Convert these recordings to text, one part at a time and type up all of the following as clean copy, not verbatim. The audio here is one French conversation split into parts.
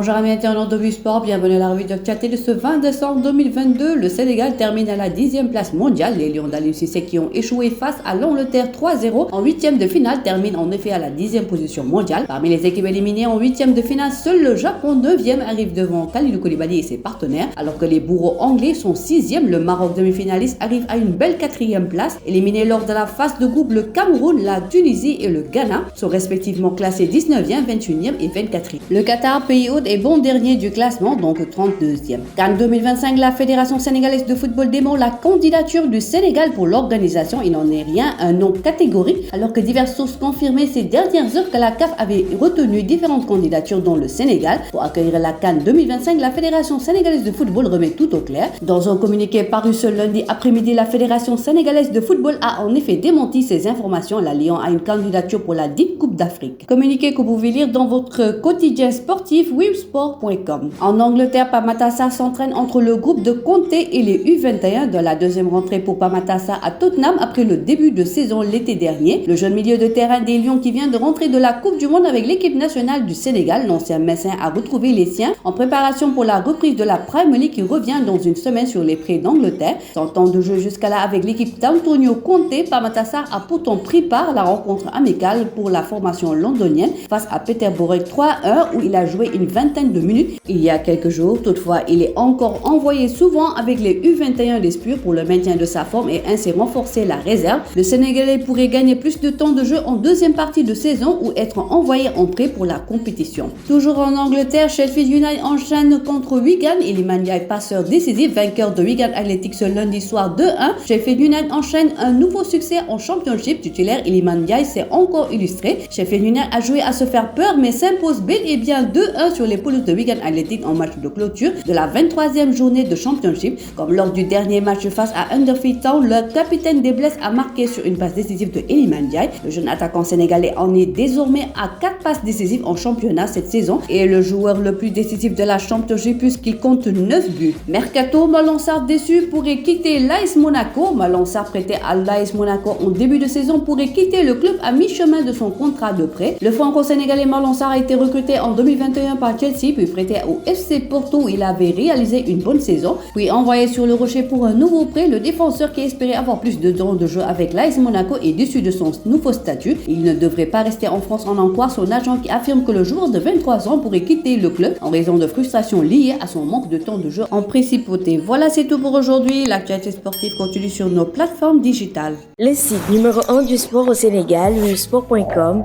Bonjour amis internautes de Sport, bienvenue à la revue d'actualité de ce 20 décembre 2022. Le Sénégal termine à la 10e place mondiale. Les Lions d'Aliou Cissé qui ont échoué face à l'Angleterre 3-0 en 8e de finale terminent en effet à la 10e position mondiale. Parmi les équipes éliminées en 8e de finale, seul le Japon 9e arrive devant Kalidou Koulibaly et ses partenaires. Alors que les bourreaux anglais sont 6e, le Maroc demi-finaliste arrive à une belle 4e place. Éliminé lors de la phase de groupe, le Cameroun, la Tunisie et le Ghana sont respectivement classés 19e, 21e et 24e. Le Qatar, pays hôte, est bon dernier du classement, donc 32e. CAN 2025, la Fédération sénégalaise de football dément la candidature du Sénégal pour l'organisation. Il n'en est rien, un nom catégorique, alors que diverses sources confirmaient ces dernières heures que la CAF avait retenu différentes candidatures dont le Sénégal. Pour accueillir la CAN 2025, la Fédération sénégalaise de football remet tout au clair. Dans un communiqué paru ce lundi après-midi, la Fédération sénégalaise de football a en effet démenti ces informations, la liant à une candidature pour la dite Coupe d'Afrique. Communiqué que vous pouvez lire dans votre quotidien sportif websport.com. En Angleterre, Pamatassa s'entraîne entre le groupe de Conte et les U21 de la deuxième rentrée pour Pamatassa à Tottenham après le début de saison l'été dernier. Le jeune milieu de terrain des Lions qui vient de rentrer de la Coupe du Monde avec l'équipe nationale du Sénégal, l'ancien Messin a retrouvé les siens en préparation pour la reprise de la Premier League qui revient dans une semaine sur les prés d'Angleterre. Sans temps de jeu jusqu'à là avec l'équipe d'Antonio Conte, Pamatassa a pourtant pris part à la rencontre amicale pour la formation londonienne face à Peterborough 3-1 où il a joué une vingtaine de minutes il y a quelques jours. Toutefois, il est encore envoyé souvent avec les U21 d'Espure pour le maintien de sa forme et ainsi renforcer la réserve. Le Sénégalais pourrait gagner plus de temps de jeu en deuxième partie de saison ou être envoyé en prêt pour la compétition. Toujours en Angleterre, Sheffield United enchaîne contre Wigan. Iliman Ndiaye, passeur décisif, vainqueur de Wigan Athletic ce lundi soir 2-1. Sheffield United enchaîne un nouveau succès en Championship. Titulaire, Iliman Ndiaye s'est encore illustré. Sheffield United a joué à se faire peur mais s'impose bel et bien 2-1 sur les pelouses de Wigan Athletic en match de clôture de la 23e journée de Championship. Comme lors du dernier match face à Huddersfield Town, le capitaine des Blesses a marqué sur une passe décisive de Iliman Ndiaye. Le jeune attaquant sénégalais en est désormais à 4 passes décisives en championnat cette saison et est le joueur le plus décisif de la Championship puisqu'il compte 9 buts. Mercato, Malang Sarr déçu pourrait quitter l'AS Monaco. Malang Sarr prêté à l'AS Monaco en début de saison pourrait quitter le club à mi-chemin de son contrat de prêt. Le franco-sénégalais Malang Sarr a été recruté en 2021 par Chelsea puis prêté au FC Porto où il avait réalisé une bonne saison, puis envoyé sur le rocher pour un nouveau prêt. Le défenseur qui espérait avoir plus de temps de jeu avec l'AS Monaco est déçu de son nouveau statut. Il ne devrait pas rester en France en croire son agent qui affirme que le joueur de 23 ans pourrait quitter le club en raison de frustrations liées à son manque de temps de jeu en principauté. Voilà, c'est tout pour aujourd'hui. L'actualité sportive continue sur nos plateformes digitales. Le site numéro 1 du sport au Sénégal, websport.com,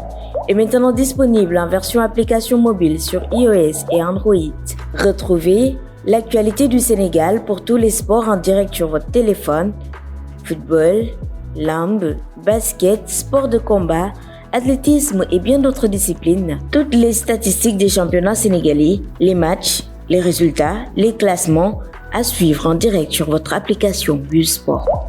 est maintenant disponible en version application mobile sur iOS et Android. Retrouvez l'actualité du Sénégal pour tous les sports en direct sur votre téléphone: football, lambe, basket, sport de combat, athlétisme et bien d'autres disciplines. Toutes les statistiques des championnats sénégalais, les matchs, les résultats, les classements à suivre en direct sur votre application Busport.